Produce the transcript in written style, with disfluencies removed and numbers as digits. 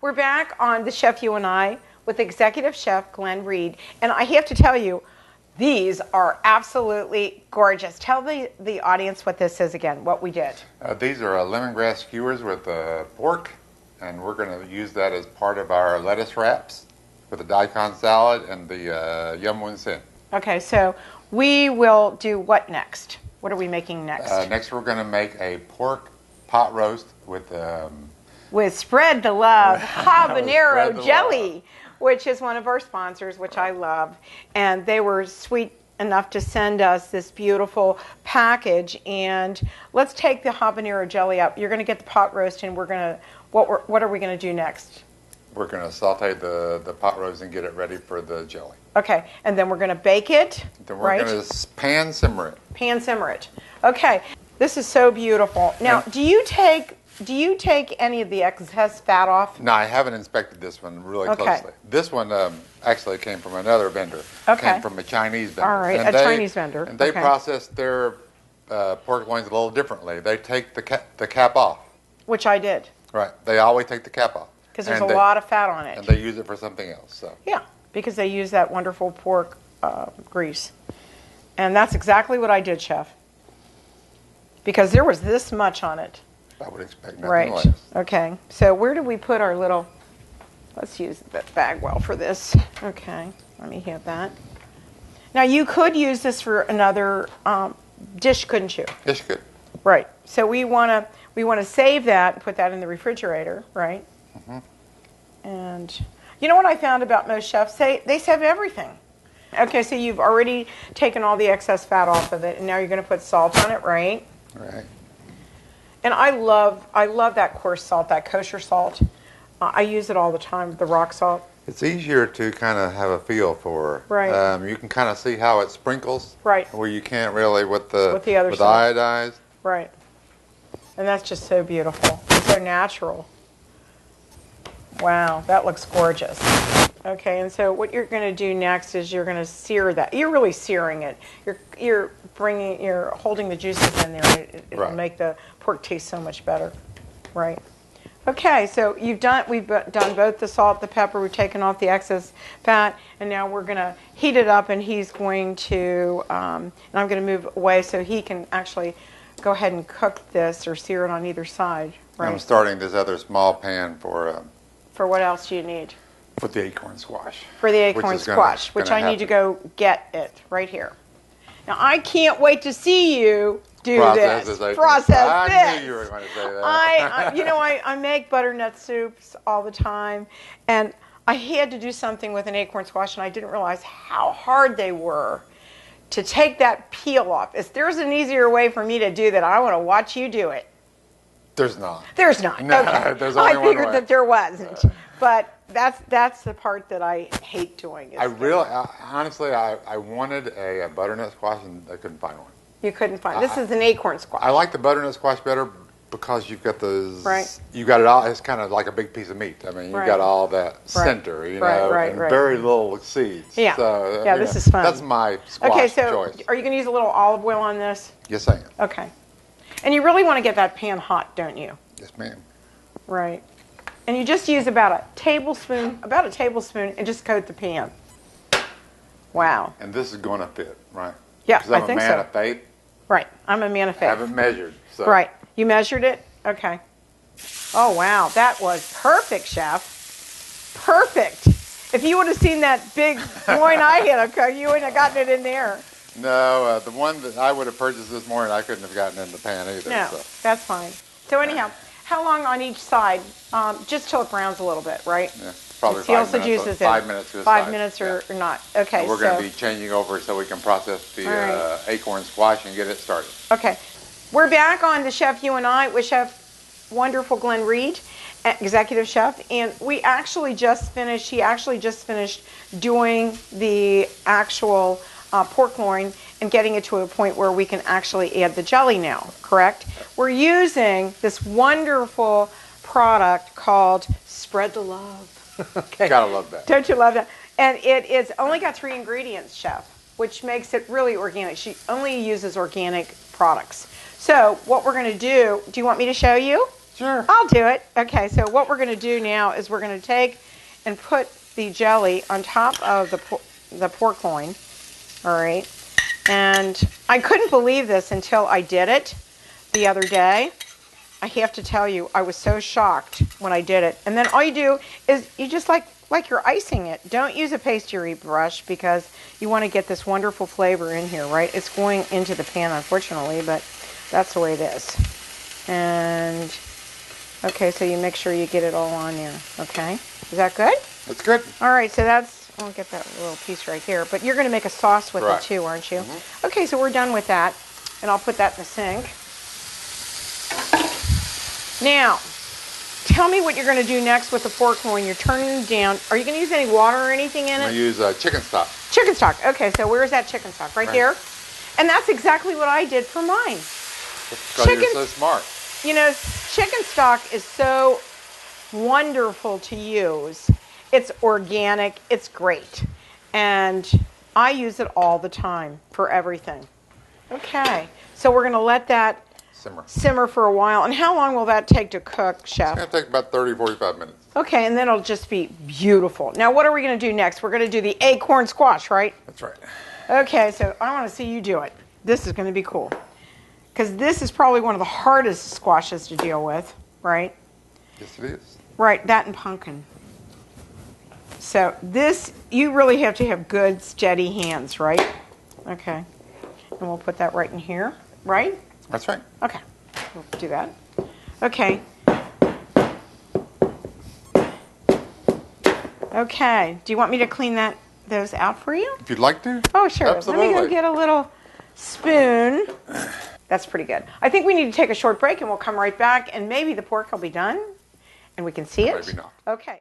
We're back on The Chef You and I with Executive Chef Glen Reid. And I have to tell you, these are absolutely gorgeous. Tell the audience what this is again, what we did. These are lemongrass skewers with pork, and we're going to use that as part of our lettuce wraps with the daikon salad and the yum wun sin. Okay, so we will do what next? What are we making next? Next we're going to make a pork pot roast with Spread the Love habanero jelly, which is one of our sponsors, which I love. And they were sweet enough to send us this beautiful package. And let's take the habanero jelly up. You're going to get the pot roast, and we're going to, what are we going to do next? We're going to saute the pot roast and get it ready for the jelly. Okay, and then we're going to bake it, then we're going to pan simmer it. Pan simmer it. Okay, this is so beautiful. Now, do you take any of the excess fat off? No, I haven't inspected this one really closely. This one actually came from another vendor. Okay. Came from a Chinese vendor. All right, Chinese vendor. And they process their pork loins a little differently. They take the cap off. Which I did. Right. They always take the cap off. Because there's a lot of fat on it. And they use it for something else. So. Yeah, because they use that wonderful pork grease. And that's exactly what I did, Chef. Because there was this much on it. I would expect nothing less. Okay. So where do we put our little, let's use that bag well for this. Okay. Let me have that. Now you could use this for another dish, couldn't you? Yes, you could. Right. So we want to save that and put that in the refrigerator, right? Mm-hmm. And you know what I found about most chefs? They save everything. Okay, so you've already taken all the excess fat off of it, and now you're going to put salt on it, right? Right. And I love that coarse salt, that kosher salt. I use it all the time, the rock salt. It's easier to kind of have a feel for. Right. You can kind of see how it sprinkles. Right. Where you can't really with the salt. iodized. Right. And that's just so beautiful. It's so natural. Wow, that looks gorgeous. Okay, and so what you're going to do next is you're going to sear that. You're really searing it. You're holding the juices in there. It'll make the pork taste so much better. Right. Okay, so we've done both the salt, the pepper. We've taken off the excess fat, and now we're going to heat it up. And he's going to, and I'm going to move away so he can actually go ahead and cook this or sear it on either side. Right. I'm starting this other small pan for. For what else do you need? For the acorn squash. For the acorn squash, which I need to go get it right here. Now I can't wait to see you do this. Process I knew you were going to say that. I make butternut soups all the time, and I had to do something with an acorn squash, and I didn't realize how hard they were to take that peel off. If there's an easier way for me to do that, I want to watch you do it. There's not. There's not. No, okay. There's only I figured one way. that there wasn't, but that's the part that I hate doing. Honestly, I wanted a butternut squash and I couldn't find one. You couldn't find. This is an acorn squash. I like the butternut squash better because you've got those. Right. You got it all. It's kind of like a big piece of meat. I mean, you got all that center, and very little seeds. Yeah. So, this is fun. That's my squash choice. Are you going to use a little olive oil on this? Yes, I am. Okay. And you really want to get that pan hot, don't you? Yes, ma'am. Right. And you just use about a tablespoon, and just coat the pan. Wow. And this is going to fit, right? Yeah, I think so. Because I'm a man of faith. Right. I'm a man of faith. I haven't measured. So. Right. You measured it? Okay. Oh, wow. That was perfect, Chef. Perfect. If you would have seen that big loin I had, you wouldn't have gotten it in there. No, the one that I would have purchased this morning, I couldn't have gotten in the pan either. No, so. That's fine. So anyhow, how long on each side? Just till it browns a little bit, right? Yeah, probably 5 minutes. The 5 minutes to a 5 minutes or not. Okay. So we're going to be changing over so we can process the acorn squash and get it started. Okay. We're back on The Chef You and I with Chef Wonderful Glen Reid, Executive Chef, and he actually just finished doing the actual pork loin and getting it to a point where we can actually add the jelly now, correct? We're using this wonderful product called Spread the Love. Okay. Gotta love that. Don't you love that? And it's only got 3 ingredients, Chef, which makes it really organic. She only uses organic products. So what we're going to do you want me to show you? Sure. I'll do it. Okay, so what we're going to do now is we're going to take and put the jelly on top of the pork loin. All right. And I couldn't believe this until I did it the other day. I have to tell you, I was so shocked when I did it. And then all you do is you just like you're icing it. Don't use a pastry brush because you want to get this wonderful flavor in here, right? It's going into the pan, unfortunately, but that's the way it is. And, okay, so you make sure you get it all on there, okay? Is that good? That's good. All right, so I'll get that little piece right here. But you're going to make a sauce with it too, aren't you? Mm-hmm. Okay, so we're done with that. And I'll put that in the sink. Now, tell me what you're going to do next with the pork loin. You're turning it down. Are you going to use any water or anything in it? I'm going to use chicken stock. Chicken stock. Okay, so where's that chicken stock? Right here? And that's exactly what I did for mine. Because you're so smart. You know, chicken stock is so wonderful to use. It's organic. It's great. And I use it all the time for everything. Okay, so we're going to let that simmer for a while. And how long will that take to cook, Chef? It's going to take about 30, 45 minutes. Okay, and then it'll just be beautiful. Now, what are we going to do next? We're going to do the acorn squash, right? That's right. Okay, so I want to see you do it. This is going to be cool. Because this is probably one of the hardest squashes to deal with, right? Yes, it is. Right, that and pumpkin. So this, you really have to have good, steady hands, right? Okay. And we'll put that right in here, right? That's right. Okay, we'll do that. Okay. Okay, do you want me to clean those out for you? If you'd like to. Oh, sure. Absolutely. Let me go get a little spoon. That's pretty good. I think we need to take a short break and we'll come right back and maybe the pork will be done and we can see it. Maybe not. Okay.